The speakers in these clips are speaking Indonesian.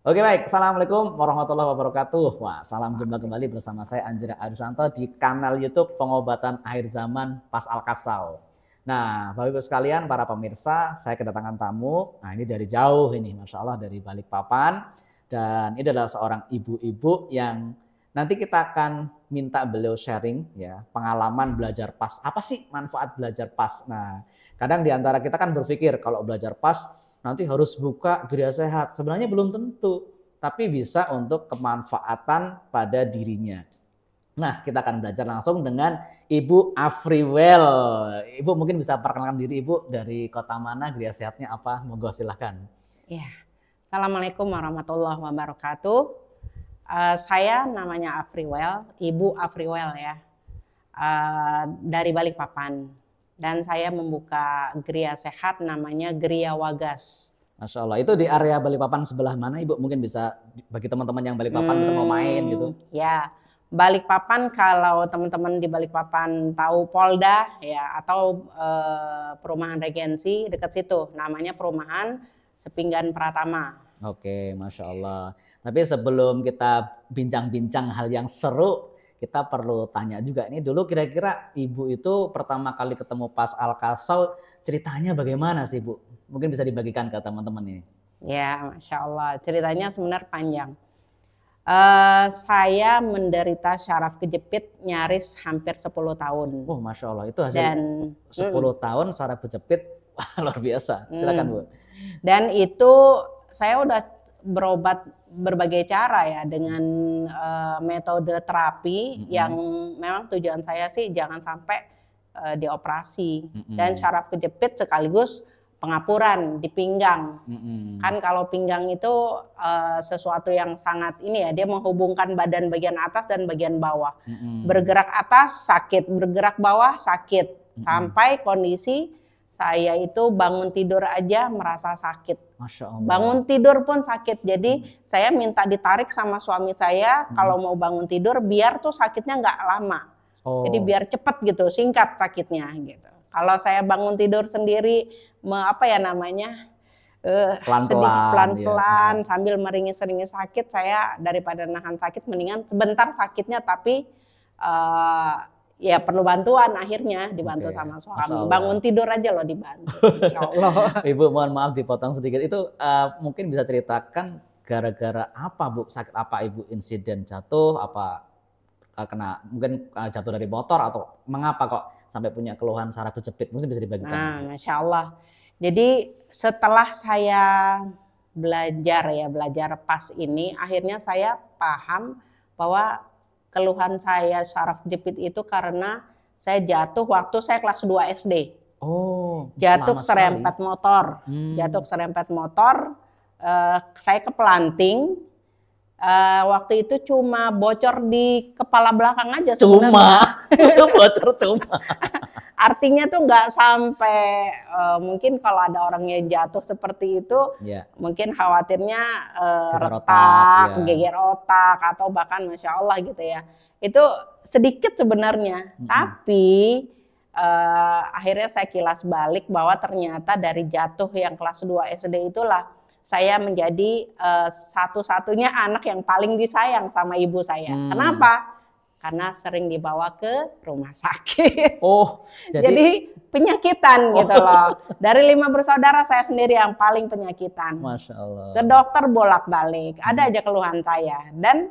Oke baik, Assalamualaikum warahmatullahi wabarakatuh. Wah, salam jumpa kembali bersama saya Anjera Arusanto di kanal YouTube Pengobatan Akhir Zaman Pas Al-Kasau. Nah, Bapak Ibu sekalian, para pemirsa, saya kedatangan tamu. Nah, ini dari jauh ini, Masya Allah dari Balikpapan. Dan ini adalah seorang ibu-ibu yang nanti kita akan minta beliau sharing ya, pengalaman belajar PAS. Apa sih manfaat belajar PAS? Nah, kadang di antara kita kan berpikir kalau belajar PAS nanti harus buka geria sehat. Sebenarnya belum tentu, tapi bisa untuk kemanfaatan pada dirinya. Nah, kita akan belajar langsung dengan Ibu Afriwell. Ibu mungkin bisa perkenalkan diri Ibu, dari kota mana, geria sehatnya apa? Monggo silahkan. Ya, Assalamualaikum warahmatullahi wabarakatuh. Saya namanya Afriwell, Ibu Afriwell ya, dari Balikpapan. Dan saya membuka geria sehat namanya Geria Wagas. Masya Allah, itu di area Balikpapan sebelah mana Ibu? Mungkin bisa bagi teman-teman yang Balikpapan bisa mau main gitu. Ya, Balikpapan, kalau teman-teman di Balikpapan tahu Polda ya, atau perumahan Regensi dekat situ, namanya perumahan Sepinggan Pratama. Oke, Masya Allah. Tapi sebelum kita bincang-bincang hal yang seru, kita perlu tanya juga, ini dulu kira-kira Ibu itu pertama kali ketemu Pas Al-Kasau, ceritanya bagaimana sih Bu? Mungkin bisa dibagikan ke teman-teman ini. Ya, Masya Allah, ceritanya sebenarnya panjang. Saya menderita syaraf kejepit nyaris hampir 10 tahun. Oh, Masya Allah, itu hasil 10 tahun syaraf kejepit, wah, luar biasa. Silakan Bu. Dan itu saya udah berobat berbagai cara ya, dengan metode terapi yang memang tujuan saya sih jangan sampai dioperasi. Dan syaraf kejepit sekaligus pengapuran di pinggang. Kan kalau pinggang itu sesuatu yang sangat ini ya, dia menghubungkan badan bagian atas dan bagian bawah. Bergerak atas sakit, bergerak bawah sakit, sampai kondisi saya itu bangun tidur aja merasa sakit. Masya Allah. Bangun tidur pun sakit. Jadi saya minta ditarik sama suami saya kalau mau bangun tidur biar tuh sakitnya nggak lama. Jadi biar cepet gitu, singkat sakitnya gitu. Kalau saya bangun tidur sendiri, pelan-pelan sambil meringis-ringis sakit, saya daripada nahan sakit mendingan sebentar sakitnya, tapi ya perlu bantuan, akhirnya dibantu sama suami. Bangun tidur aja loh dibantu, Insya Allah. Ibu mohon maaf dipotong sedikit, itu mungkin bisa ceritakan gara-gara apa Bu? Sakit apa Ibu? Insiden jatuh, apa kena mungkin jatuh dari motor, atau mengapa kok sampai punya keluhan syaraf kejepit? Mungkin bisa dibagikan. Nah, Masya Allah. Jadi setelah saya belajar PAS ini, akhirnya saya paham bahwa keluhan saya syaraf kejepit itu karena saya jatuh waktu saya kelas 2 SD. Jatuh serempet motor. Jatuh serempet motor, saya kepelanting. Waktu itu cuma bocor di kepala belakang aja sebenarnya. Bocor cuma. Artinya tuh nggak sampai, mungkin kalau ada orang yang jatuh seperti itu, mungkin khawatirnya retak, geger otak, atau bahkan Masya Allah gitu ya. Itu sedikit sebenarnya, tapi akhirnya saya kilas balik bahwa ternyata dari jatuh yang kelas 2 SD itulah saya menjadi satu-satunya anak yang paling disayang sama ibu saya. Kenapa? Karena sering dibawa ke rumah sakit. Jadi penyakitan gitu loh. Dari 5 bersaudara, saya sendiri yang paling penyakitan. Masya Allah. Ke dokter bolak-balik, ada aja keluhan saya. Dan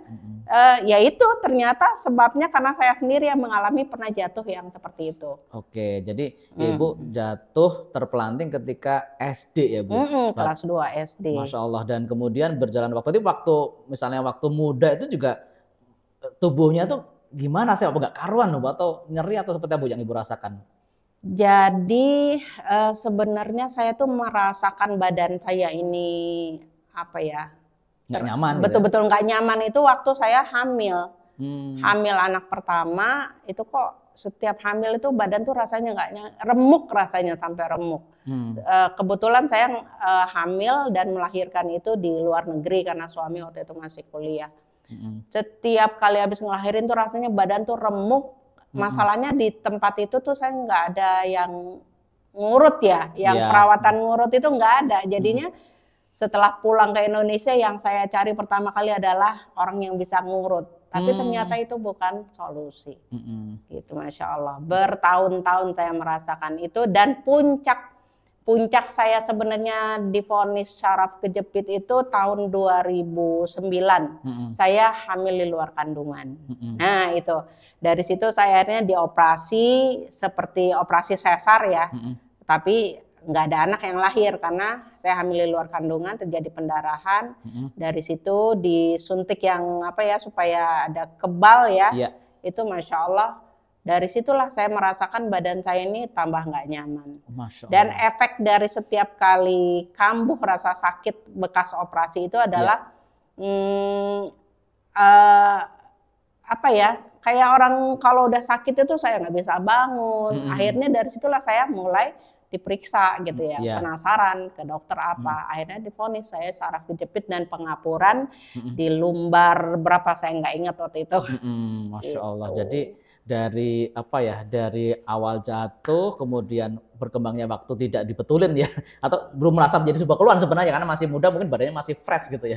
ya itu ternyata sebabnya karena saya sendiri yang mengalami pernah jatuh yang seperti itu. Oke, jadi Ibu jatuh terpelanting ketika SD ya Bu? Kelas 2 SD. Masya Allah. Dan kemudian berjalan waktu misalnya waktu muda itu juga tubuhnya tuh gimana sih? Apa nggak karuan loh, atau nyeri atau seperti apa yang Ibu rasakan? Jadi sebenarnya saya tuh merasakan badan saya ini apa ya? Nggak nyaman. Betul-betul nggak nyaman itu waktu saya hamil. Hamil anak pertama itu kok setiap hamil itu badan tuh rasanya nggak remuk, rasanya sampai remuk. Kebetulan saya hamil dan melahirkan itu di luar negeri karena suami waktu itu masih kuliah. Setiap kali habis ngelahirin tuh rasanya badan tuh remuk. Masalahnya di tempat itu tuh saya nggak ada yang ngurut ya, yang perawatan ngurut itu nggak ada. Jadinya setelah pulang ke Indonesia yang saya cari pertama kali adalah orang yang bisa ngurut. Tapi ternyata itu bukan solusi. Gitu, Masya Allah. Bertahun-tahun saya merasakan itu, dan puncak saya sebenarnya divonis saraf kejepit itu tahun 2009. Saya hamil di luar kandungan. Nah itu, dari situ saya akhirnya dioperasi seperti operasi sesar ya. Tapi nggak ada anak yang lahir karena saya hamil di luar kandungan, terjadi pendarahan. Dari situ disuntik yang apa ya supaya ada kebal ya. Itu Masya Allah, dari situlah saya merasakan badan saya ini tambah nggak nyaman. Dan efek dari setiap kali kambuh rasa sakit bekas operasi itu adalah apa ya, kayak orang kalau udah sakit itu saya nggak bisa bangun. Akhirnya dari situlah saya mulai diperiksa gitu ya, penasaran ke dokter apa. Akhirnya divonis saya saraf kejepit dan pengapuran di lumbar berapa saya nggak ingat waktu itu. Masya Allah. Jadi dari apa ya, dari awal jatuh kemudian berkembangnya waktu tidak dibetulin ya, atau belum merasa menjadi sebuah keluhan sebenarnya karena masih muda, mungkin badannya masih fresh gitu ya.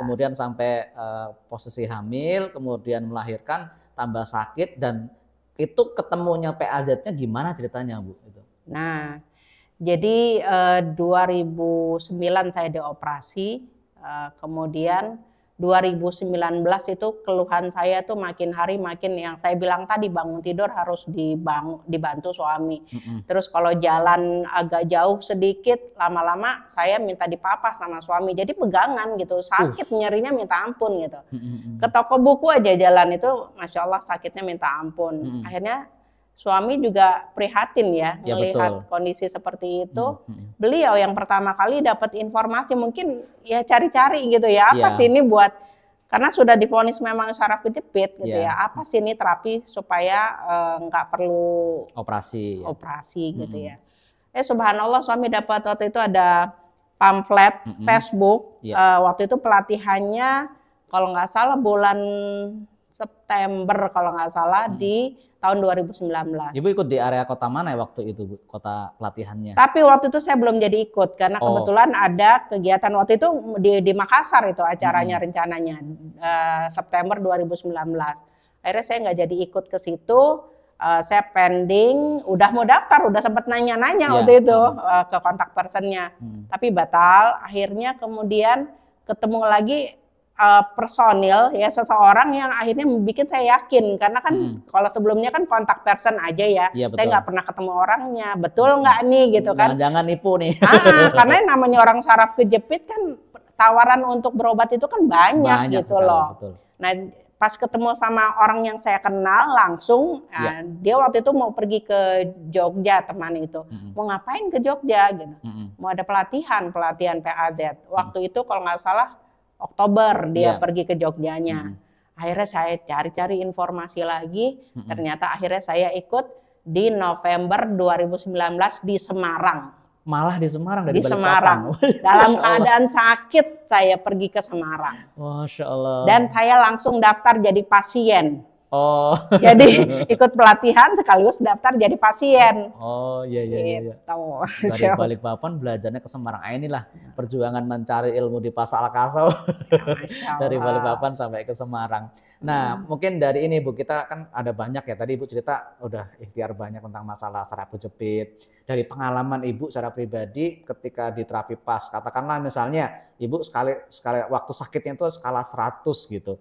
Kemudian sampai posisi hamil, kemudian melahirkan, tambah sakit, dan itu ketemunya PAZ-nya gimana ceritanya Bu? Nah, jadi 2009 saya dioperasi, kemudian 2019 itu keluhan saya tuh makin hari makin, yang saya bilang tadi, bangun tidur harus dibantu suami. Terus kalau jalan agak jauh sedikit, lama-lama saya minta dipapah sama suami, jadi pegangan gitu, sakit nyerinya minta ampun gitu. Ke toko buku aja jalan itu, Masya Allah sakitnya minta ampun. Akhirnya suami juga prihatin ya melihat kondisi seperti itu. Beliau yang pertama kali dapat informasi, mungkin ya cari-cari gitu ya, apa sih ini buat, karena sudah divonis memang saraf kejepit gitu ya, apa sih ini terapi supaya nggak perlu operasi gitu ya. Subhanallah suami dapat waktu itu ada pamflet Facebook, waktu itu pelatihannya kalau nggak salah bulan September kalau nggak salah di tahun 2019. Ibu ikut di area kota mana ya waktu itu, Bu? Kota pelatihannya? Tapi waktu itu saya belum jadi ikut karena kebetulan ada kegiatan waktu itu di Makassar itu acaranya rencananya September 2019. Akhirnya saya nggak jadi ikut ke situ. Saya pending, udah mau daftar, udah sempat nanya-nanya waktu itu ke kontak personnya, tapi batal. Akhirnya kemudian ketemu lagi personil ya, seseorang yang akhirnya bikin saya yakin, karena kan kalau sebelumnya kan kontak person aja ya, saya nggak pernah ketemu orangnya, betul nggak nih gitu kan? Jangan nipu nih. Karena namanya orang saraf kejepit kan tawaran untuk berobat itu kan banyak gitu sekali, loh. Betul. Nah pas ketemu sama orang yang saya kenal langsung, dia waktu itu mau pergi ke Jogja, teman itu mau ngapain ke Jogja gitu, mau ada pelatihan PAZ. Waktu itu kalau nggak salah Oktober dia pergi ke Jogjanya. Akhirnya saya cari-cari informasi lagi, ternyata akhirnya saya ikut di November 2019 di Semarang. Malah di Semarang, dari Semarang. Dalam keadaan sakit saya pergi ke Semarang. Masya Allah. Dan saya langsung daftar jadi pasien. Jadi ikut pelatihan sekaligus daftar jadi pasien. Iya. Dari Balikpapan belajarnya ke Semarang. Inilah perjuangan mencari ilmu di Pas Al-Kasau. Dari Balikpapan sampai ke Semarang. Nah, mungkin dari ini Bu, kita kan ada banyak ya. Tadi Ibu cerita udah ikhtiar banyak tentang masalah saraf kejepit. Dari pengalaman Ibu secara pribadi ketika di terapi PAS, katakanlah misalnya Ibu sekali waktu sakitnya itu skala 100 gitu.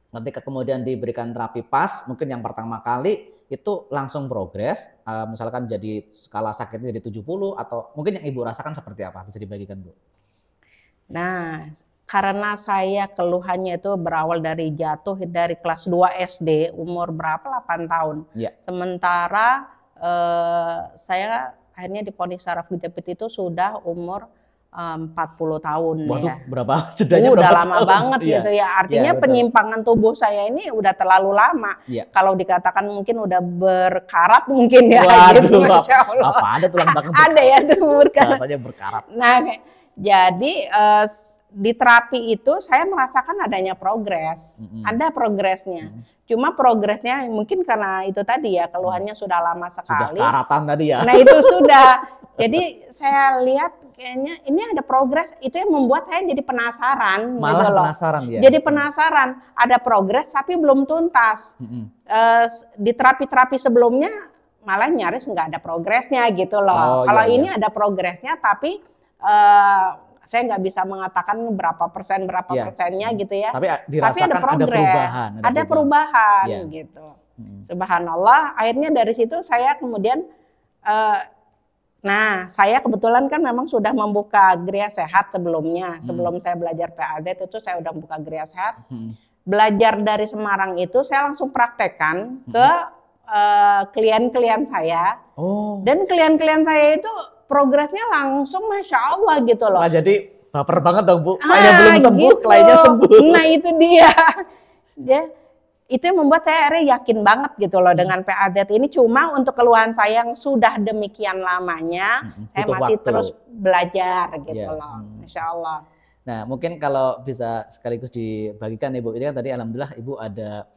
Ketika kemudian diberikan terapi PAS, mungkin yang pertama kali itu langsung progres, misalkan jadi skala sakitnya jadi 70, atau mungkin yang Ibu rasakan seperti apa? Bisa dibagikan Bu? Nah, karena saya keluhannya itu berawal dari jatuh dari kelas 2 SD, umur berapa? 8 tahun. Sementara saya akhirnya divonis saraf kejepit itu sudah umur 40 tahun. Waduh, ya. Berapa jedanya? Udah lama banget gitu ya. Artinya penyimpangan tubuh saya ini udah terlalu lama. Kalau dikatakan mungkin udah berkarat mungkin ya. Waduh, gitu, apa ada tulang belakang? Ada ya tuh berkarat. Rasanya berkarat. Nah, jadi di terapi itu saya merasakan adanya progres, ada progresnya. Cuma progresnya mungkin karena itu tadi ya, keluhannya sudah lama sekali. Sudah karatan tadi ya. Nah itu sudah. Jadi saya lihat kayaknya ini ada progres, itu yang membuat saya jadi penasaran. Malah gitu loh. Penasaran ya. Jadi penasaran, ada progres tapi belum tuntas. Di terapi-terapi sebelumnya malah nyaris nggak ada progresnya gitu loh. Kalau ini ada progresnya tapi saya nggak bisa mengatakan berapa persennya gitu ya. Tapi dirasakan ada progres, ada perubahan gitu. Subhanallah, akhirnya dari situ saya kemudian nah, saya kebetulan kan memang sudah membuka Gria Sehat sebelumnya. Sebelum saya belajar PAZ itu saya udah membuka Gria Sehat. Belajar dari Semarang itu saya langsung praktekkan ke klien-klien saya. Dan klien-klien saya itu progresnya langsung Masya Allah gitu loh. Nah, jadi baper banget dong Bu, saya belum sembuh, gitu. kliennya sembuh. Nah itu dia. Itu yang membuat saya akhirnya yakin banget gitu loh dengan PAZ ini. Cuma untuk keluhan saya yang sudah demikian lamanya, saya masih terus belajar gitu loh, Masya Allah. Nah mungkin kalau bisa sekaligus dibagikan Ibu, ini kan tadi alhamdulillah Ibu ada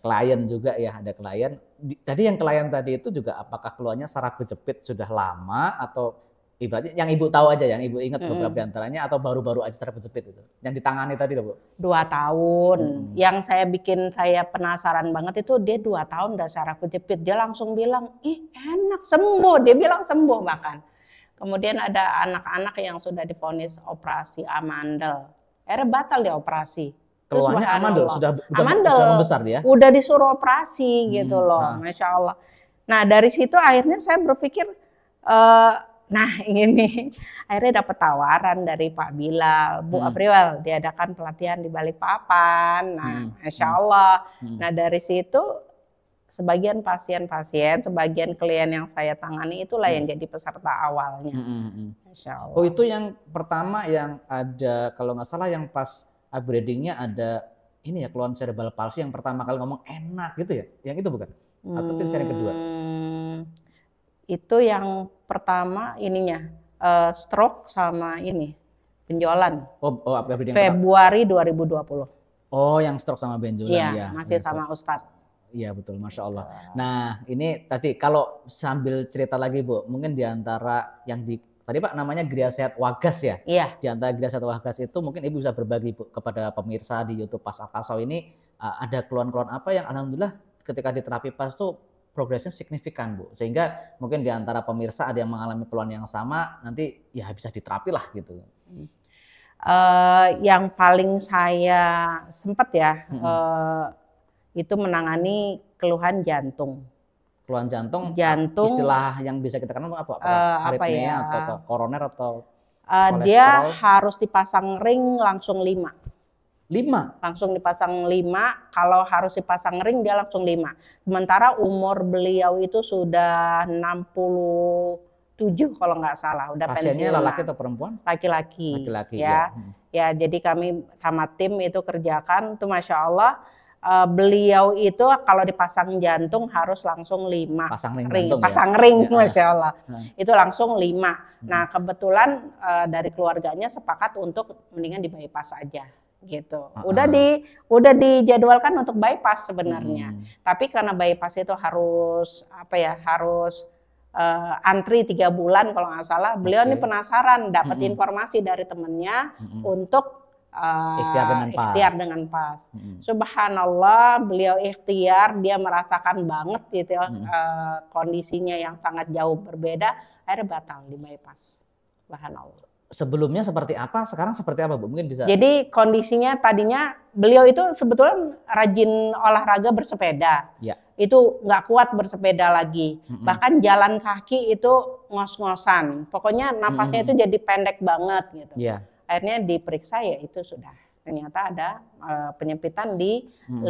klien juga ya, ada klien. Tadi yang klien tadi itu juga apakah keluhannya saraf kejepit sudah lama atau ibaratnya yang Ibu tahu aja, yang Ibu ingat beberapa diantaranya atau baru-baru aja saraf kejepit itu? Yang ditangani tadi loh Bu? 2 tahun. Yang saya bikin saya penasaran banget itu dia 2 tahun udah saraf kejepit. Dia langsung bilang, ih enak sembuh. Dia bilang sembuh bahkan. Kemudian ada anak-anak yang sudah divonis operasi amandel. Akhirnya batal dia operasi. Keluarnya amandel, sudah membesar dia? Udah disuruh operasi gitu loh, Masya Allah. Nah dari situ akhirnya saya berpikir, nah ini akhirnya dapat tawaran dari Pak Bilal, Bu Afriwal diadakan pelatihan di Balikpapan. Nah, Masya Allah. Nah dari situ sebagian pasien-pasien, sebagian klien yang saya tangani itulah yang jadi peserta awalnya. Masya Allah. Oh itu yang pertama yang ada kalau nggak salah yang pas upgradingnya ada ini ya keluhan cerebral palsy yang pertama kali ngomong enak gitu ya? Yang itu bukan? Atau itu yang kedua? Itu yang pertama ininya stroke sama ini benjolan. Februari 2020. Oh yang stroke sama benjolan ya? Masih sama Ustadz. Iya betul, Masya Allah. Nah ini tadi kalau sambil cerita lagi Bu, mungkin diantara yang tadi Pak namanya Gria Sehat Wagas ya? Iya. Di antara Gria Sehat Wagas itu mungkin Ibu bisa berbagi Bu, kepada pemirsa di YouTube Pas Al-Kasau ini ada keluhan-keluhan apa yang alhamdulillah ketika di terapi pas itu progresnya signifikan Bu. Sehingga mungkin di antara pemirsa ada yang mengalami keluhan yang sama, nanti ya bisa diterapi lah gitu. Yang paling saya sempat ya, itu menangani keluhan jantung. Keluhan jantung, istilah yang bisa kita kenal apa? Aritmia atau koroner atau kolesterol? Dia harus dipasang ring langsung 5. 5? Langsung dipasang 5, kalau harus dipasang ring dia langsung 5. Sementara umur beliau itu sudah 67 kalau nggak salah, udah pensiun. Pasiennya laki atau perempuan? Laki-laki. Laki-laki ya. Ya, jadi kami sama tim itu kerjakan, itu Masya Allah. Beliau itu kalau dipasang jantung harus langsung 5 pasang ring, Masya Allah. Itu langsung 5. Nah kebetulan dari keluarganya sepakat untuk mendingan di bypass aja gitu. Udah dijadwalkan untuk bypass sebenarnya. Tapi karena bypass itu harus harus antri 3 bulan kalau nggak salah. Beliau ini penasaran, dapat informasi dari temennya untuk ikhtiar dengan pas. Subhanallah, beliau ikhtiar, dia merasakan banget gitu kondisinya yang sangat jauh berbeda, akhirnya batal di bypass. Subhanallah. Sebelumnya seperti apa, sekarang seperti apa Bu? Mungkin bisa. Jadi kondisinya tadinya beliau itu sebetulnya rajin olahraga bersepeda. Ya. Itu nggak kuat bersepeda lagi. Bahkan jalan kaki itu ngos-ngosan. Pokoknya nafasnya itu jadi pendek banget gitu. Ya. Akhirnya diperiksa ya itu sudah ternyata ada penyempitan di 5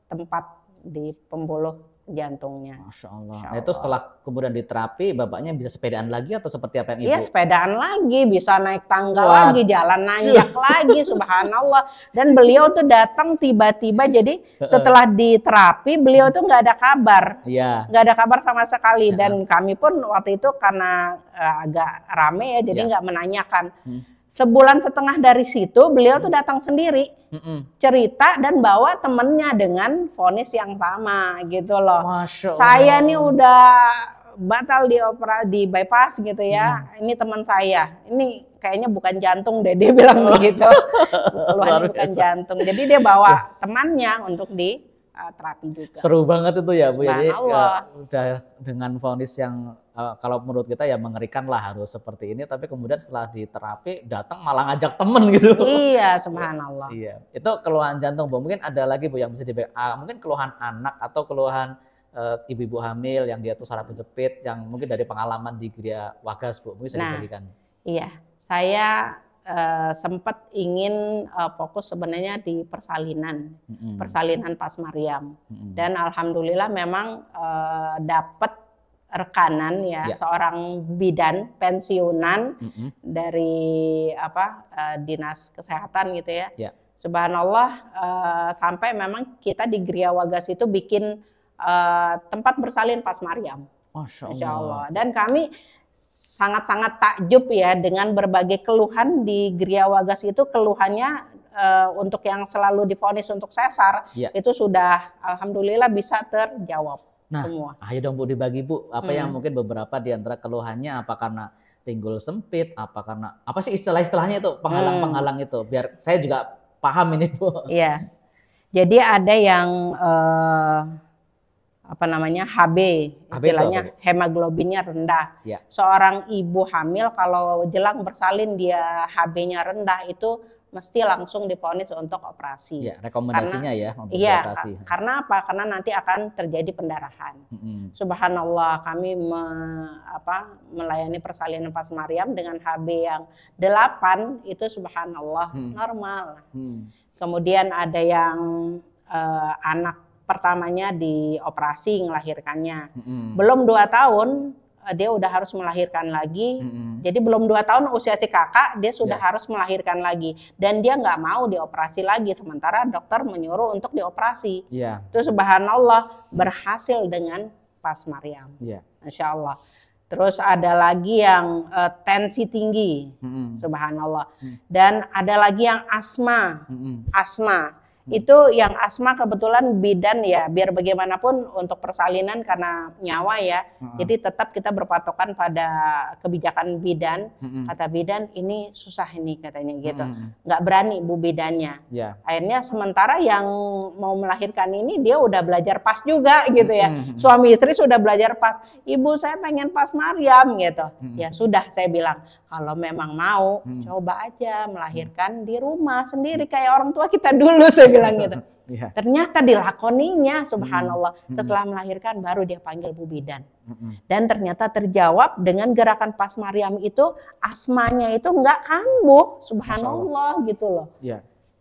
tempat di pembuluh jantungnya. Masya Allah. Nah, itu setelah kemudian diterapi, bapaknya bisa sepedaan lagi atau seperti apa yang Ibu? Iya sepedaan lagi, bisa naik tangga lagi, jalan nanjak lagi, subhanallah. Dan beliau tuh datang tiba-tiba, jadi setelah diterapi beliau tuh nggak ada kabar, nggak ada kabar sama sekali. Dan kami pun waktu itu karena agak rame ya, jadi nggak menanyakan. sebulan setengah dari situ beliau tuh datang sendiri, cerita dan bawa temennya dengan vonis yang sama gitu loh. Masya Allah. Saya nih udah batal di bypass gitu ya. Ini teman saya, ini kayaknya bukan jantung deh, dia bilang begitu. Keluhannya bukan jantung. Jadi dia bawa temannya untuk di terapi juga. Seru banget itu ya Bu. Jadi udah dengan vonis yang kalau menurut kita ya mengerikan lah, harus seperti ini, tapi kemudian setelah diterapi datang malah ngajak temen gitu. Iya, subhanallah. Iya, itu keluhan jantung Bu. Mungkin ada lagi Bu yang bisa mungkin keluhan anak atau keluhan ibu-ibu hamil yang dia tuh saraf penjepit, yang mungkin dari pengalaman di Gria Wagas Bu, mungkin bisa dibagikan. Iya, saya sempat ingin fokus sebenarnya di persalinan, persalinan Pas Maryam, dan alhamdulillah memang dapat rekanan ya, seorang bidan pensiunan dari dinas kesehatan gitu ya. Subhanallah, sampai memang kita di Gria Wagas itu bikin tempat bersalin Pas Maryam. Masya Allah. Dan kami sangat-sangat takjub ya dengan berbagai keluhan di Gria Wagas itu. Keluhannya untuk yang selalu divonis untuk sesar itu sudah alhamdulillah bisa terjawab semua. Ayo dong Bu, dibagi Bu, apa yang mungkin beberapa di antara keluhannya, apa karena pinggul sempit, apa karena apa sih istilah-istilahnya itu, penghalang-penghalang itu, biar saya juga paham ini Bu. Iya. Jadi ada yang HB, istilahnya hemoglobinnya rendah. Seorang ibu hamil kalau jelang bersalin dia HB-nya rendah itu mesti langsung divonis untuk operasi. Rekomendasinya untuk operasi. Karena apa? Karena nanti akan terjadi pendarahan. Subhanallah, kami melayani persalinan Pas Maryam dengan HB yang 8 itu subhanallah normal. Kemudian ada yang anak pertamanya dioperasi ngelahirkannya. Belum 2 tahun dia udah harus melahirkan lagi. Jadi belum 2 tahun usia si kakak dia sudah harus melahirkan lagi. Dan dia nggak mau dioperasi lagi. Sementara dokter menyuruh untuk dioperasi. Itu subhanallah berhasil dengan Pas Maryam. Masya Allah. Terus ada lagi yang tensi tinggi. Subhanallah. Dan ada lagi yang asma. Itu yang asma kebetulan bidan ya, biar bagaimanapun untuk persalinan karena nyawa ya. Jadi tetap kita berpatokan pada kebijakan bidan. Kata bidan ini susah ini katanya gitu. Nggak berani Bu bidannya. Akhirnya sementara yang mau melahirkan ini dia udah belajar pas juga gitu ya. Suami istri sudah belajar pas. Ibu saya pengen Pas Maryam gitu. Ya sudah saya bilang kalau memang mau coba aja melahirkan di rumah sendiri kayak orang tua kita dulu saya bilang gitu. Ternyata dilakoninya subhanallah. Setelah melahirkan baru dia panggil Bu bidan. Dan ternyata terjawab dengan gerakan Pas Maryam itu asmanya itu nggak kambuh subhanallah gitu loh.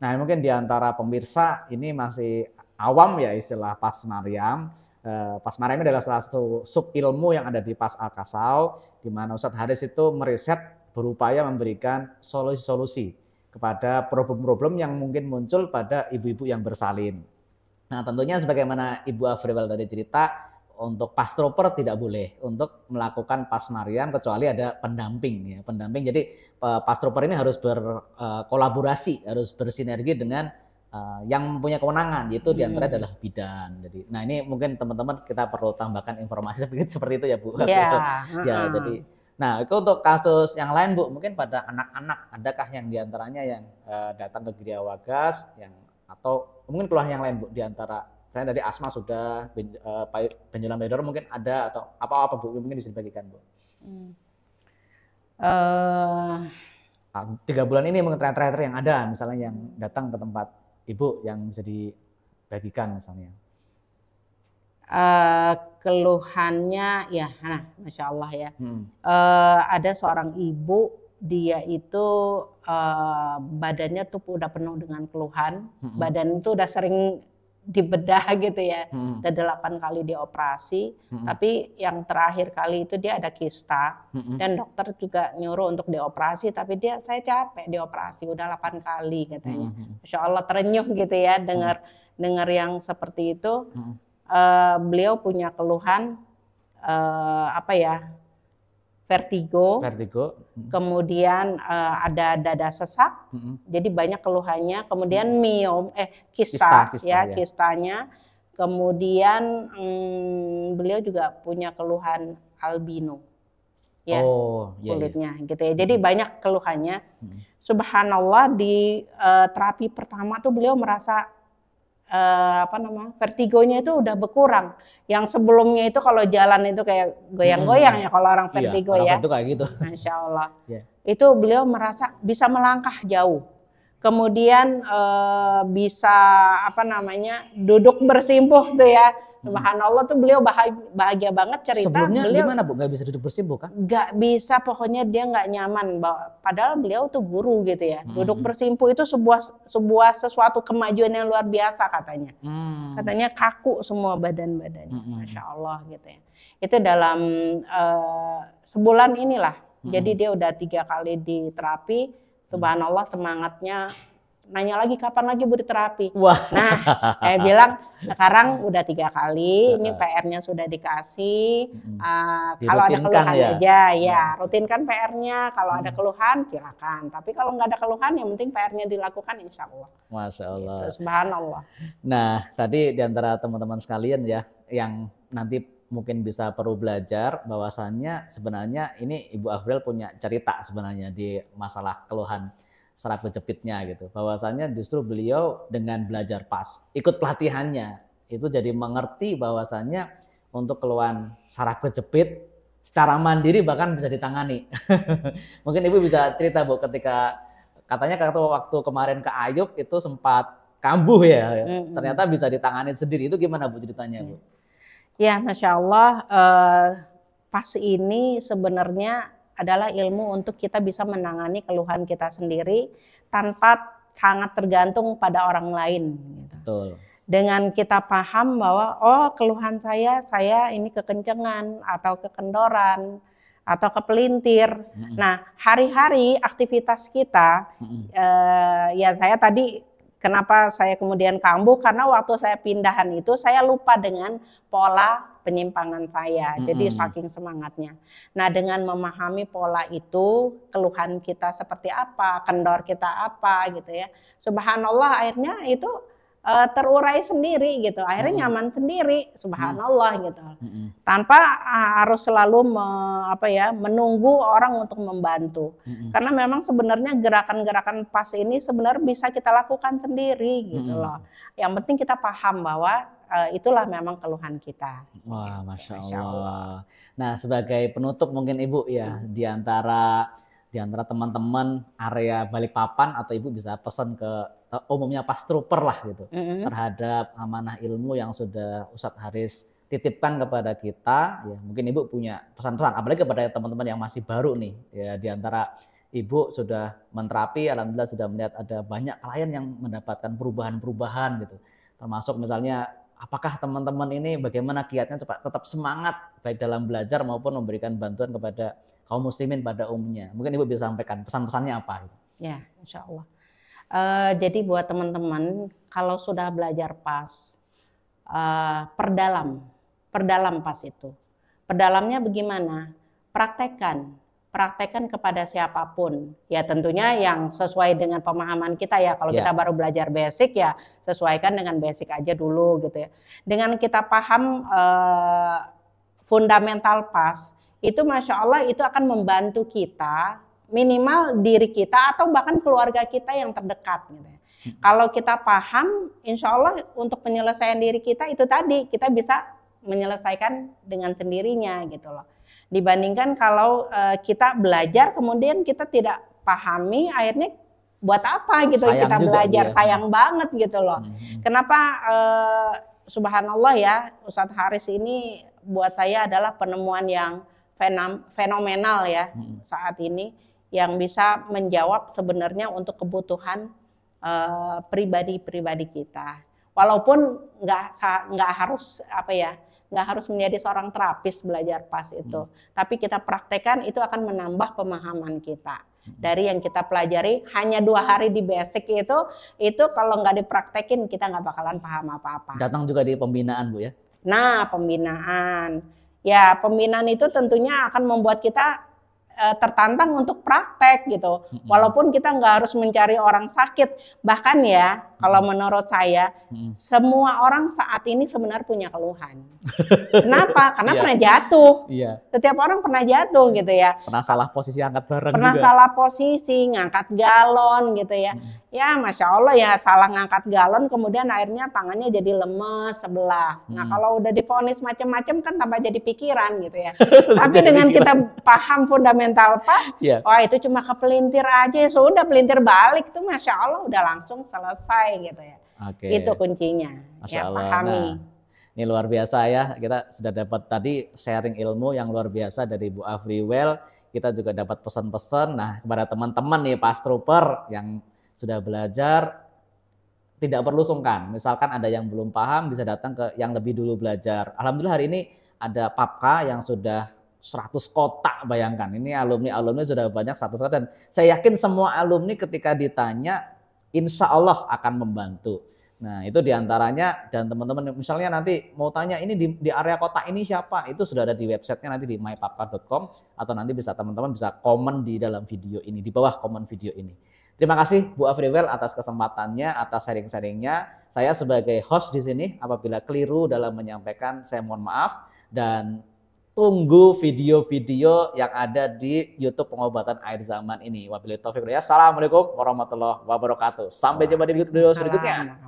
Nah mungkin di antara pemirsa ini masih awam ya istilah Pas Maryam. Pas Maryam adalah salah satu sub ilmu yang ada di Pas Al-Kasau, di mana Ustadz Haris itu meriset berupaya memberikan solusi-solusi kepada problem-problem yang mungkin muncul pada ibu-ibu yang bersalin. Nah tentunya sebagaimana Ibu Afriwal tadi cerita, untuk pastroper tidak boleh untuk melakukan Pas Maryam kecuali ada pendamping ya. Pendamping, jadi pastroper ini harus berkolaborasi, harus bersinergi dengan yang mempunyai kewenangan, yaitu diantara adalah bidan. Jadi, nah ini mungkin teman-teman kita perlu tambahkan informasi seperti itu ya Bu. Jadi nah, itu untuk kasus yang lain Bu, mungkin pada anak-anak, adakah yang diantaranya yang datang ke Gria Wagas, atau mungkin keluhan yang lain Bu, diantara saya dari asma sudah, benjolan payudara mungkin ada, atau apa-apa Bu, mungkin bisa dibagikan Bu. 3 bulan ini mungkin terakhir yang ada, misalnya yang datang ke tempat Ibu yang bisa dibagikan misalnya. Keluhannya ya, masya Allah ya. Ada seorang ibu, dia itu badannya tuh udah penuh dengan keluhan, badan itu udah sering dibedah gitu ya, udah 8 kali dioperasi, tapi yang terakhir kali itu dia ada kista, dan dokter juga nyuruh untuk dioperasi, tapi saya capek dioperasi, udah 8 kali katanya. Masya Allah terenyuh gitu ya, dengar yang seperti itu. Beliau punya keluhan vertigo, vertigo. Kemudian ada dada sesak, jadi banyak keluhannya. Kemudian kista, ya, kistanya. Kemudian beliau juga punya keluhan albino, ya, kulitnya, gitu ya. Jadi banyak keluhannya. Subhanallah di terapi pertama tuh beliau merasa vertigonya itu udah berkurang. Yang sebelumnya itu kalau jalan itu kayak goyang-goyang ya kalau orang vertigo, orang ya. Vertigo kayak gitu. Masya Allah. Itu beliau merasa bisa melangkah jauh. Kemudian bisa duduk bersimpuh tuh ya. Subhanallah tuh beliau bahagia banget cerita. Sebelumnya beliau gimana Bu? Nggak bisa duduk bersimpuh kan? Nggak bisa, pokoknya dia nggak nyaman. Padahal beliau tuh guru gitu ya. Duduk bersimpuh itu sesuatu kemajuan yang luar biasa katanya. Katanya kaku semua badan-badannya. Masya Allah gitu ya. Itu dalam sebulan inilah. Jadi dia udah 3 kali di terapi. Subhanallah semangatnya. Nanya lagi kapan lagi Bu diterapi. Nah, saya bilang sekarang udah 3 kali, ini PR-nya sudah dikasih. Kalau ada keluhan aja, ya rutinkan PR-nya. Kalau ada keluhan silakan. Tapi kalau nggak ada keluhan, yang penting PR-nya dilakukan, insya Allah. Masya Allah. Gitu, subhanallah. Nah, tadi diantara teman-teman sekalian ya, yang nanti mungkin bisa perlu belajar bahwasannya sebenarnya ini Ibu Afril punya cerita sebenarnya di masalah keluhan saraf kejepitnya gitu. Bahwasannya justru beliau dengan belajar pas, ikut pelatihannya, itu jadi mengerti bahwasannya untuk keluhan saraf kejepit secara mandiri bahkan bisa ditangani. Mungkin Ibu bisa cerita Bu, ketika katanya waktu kemarin ke Ayub itu sempat kambuh ya, ternyata bisa ditangani sendiri. Itu gimana Bu ceritanya Bu? Ya, Masya Allah, pas ini sebenarnya adalah ilmu untuk kita bisa menangani keluhan kita sendiri tanpa sangat tergantung pada orang lain. Gitu. Betul. Dengan kita paham bahwa keluhan saya ini kekencengan atau kekendoran atau kepelintir. Nah, hari-hari aktivitas kita, ya saya tadi kenapa saya kemudian kambuh, karena waktu saya pindahan itu saya lupa dengan pola penyimpangan saya. Jadi saking semangatnya. Nah, dengan memahami pola itu, keluhan kita seperti apa, kendor kita apa gitu ya. Subhanallah akhirnya itu terurai sendiri gitu. Akhirnya nyaman sendiri, subhanallah gitu. Tanpa harus selalu menunggu orang untuk membantu. Karena memang sebenarnya gerakan-gerakan pas ini sebenarnya bisa kita lakukan sendiri gitu loh. Yang penting kita paham bahwa itulah memang keluhan kita. Wah, Masya Allah. Nah, sebagai penutup mungkin Ibu ya, di antara teman-teman area Balikpapan, atau Ibu bisa pesan ke umumnya pas trooper lah gitu, terhadap amanah ilmu yang sudah Ustadz Haris titipkan kepada kita. Ya, mungkin Ibu punya pesan-pesan, apalagi kepada teman-teman yang masih baru nih. Ya, di antara Ibu sudah menterapi, alhamdulillah sudah melihat ada banyak klien yang mendapatkan perubahan-perubahan gitu. Termasuk misalnya, apakah teman-teman ini bagaimana kiatnya tetap semangat baik dalam belajar maupun memberikan bantuan kepada kaum muslimin pada umumnya. Mungkin Ibu bisa sampaikan pesan-pesannya apa? Ya, insya Allah. Jadi buat teman-teman, kalau sudah belajar pas, perdalam pas itu. Perdalamnya bagaimana? Praktekkan kepada siapapun. Ya tentunya yang sesuai dengan pemahaman kita ya. Kalau kita baru belajar basic ya sesuaikan dengan basic aja dulu gitu ya. Dengan kita paham fundamental pas, itu Masya Allah itu akan membantu kita, minimal diri kita atau bahkan keluarga kita yang terdekat gitu ya. Kalau kita paham, insya Allah untuk penyelesaian diri kita itu tadi, kita bisa menyelesaikan dengan sendirinya gitu loh. Dibandingkan kalau kita belajar kemudian kita tidak pahami, akhirnya buat apa gitu sayang kita belajar, sayang banget gitu loh. Kenapa subhanallah ya, Ustadz Haris ini buat saya adalah penemuan yang fenomenal ya saat ini, yang bisa menjawab sebenarnya untuk kebutuhan pribadi-pribadi kita. Walaupun nggak harus nggak harus menjadi seorang terapis belajar pas itu, tapi kita praktekkan itu akan menambah pemahaman kita. Dari yang kita pelajari hanya 2 hari di basic itu kalau nggak dipraktekin kita nggak bakalan paham apa-apa. Datang juga di pembinaan Bu ya? Nah, pembinaan. Ya, pembinaan itu tentunya akan membuat kita tertantang untuk praktek gitu. Walaupun kita nggak harus mencari orang sakit. Bahkan ya, kalau menurut saya, semua orang saat ini sebenarnya punya keluhan. Kenapa? Karena pernah jatuh. Setiap orang pernah jatuh gitu ya. Pernah salah posisi angkat barang Pernah juga. salah posisi, ngangkat galon gitu ya. Ya Masya Allah ya, salah ngangkat galon, kemudian akhirnya tangannya jadi lemes sebelah. Nah kalau udah divonis macam-macam kan tambah jadi pikiran gitu ya. Tapi dengan kita paham fundamental pas, wah itu cuma kepelintir aja, sudah pelintir balik tuh Masya Allah udah langsung selesai gitu ya. Itu kuncinya. Masya Allah. Pahami. Nah, ini luar biasa ya, kita sudah dapat tadi sharing ilmu yang luar biasa dari Bu Afriwell. Kita juga dapat pesan-pesan. Nah kepada teman-teman nih Pas Trooper yang sudah belajar, tidak perlu sungkan. Misalkan ada yang belum paham, bisa datang ke yang lebih dulu belajar. Alhamdulillah hari ini ada Papka yang sudah 100 kotak, bayangkan. Ini alumni sudah banyak 100 kotak. Dan saya yakin semua alumni ketika ditanya, insya Allah akan membantu. Nah itu diantaranya, dan teman-teman misalnya nanti mau tanya ini di area kota ini siapa, itu sudah ada di websitenya nanti di mypapka.com, atau nanti bisa teman-teman bisa komen di dalam video ini, di bawah komen video ini. Terima kasih Bu Afriwell atas kesempatannya, atas sharing-sharingnya. Saya sebagai host di sini, apabila keliru dalam menyampaikan, saya mohon maaf. Dan tunggu video-video yang ada di YouTube Pengobatan Akhir Zaman ini. Wabillahi taufiq wal hidayah. Assalamualaikum warahmatullahi wabarakatuh. Sampai jumpa di video berikutnya.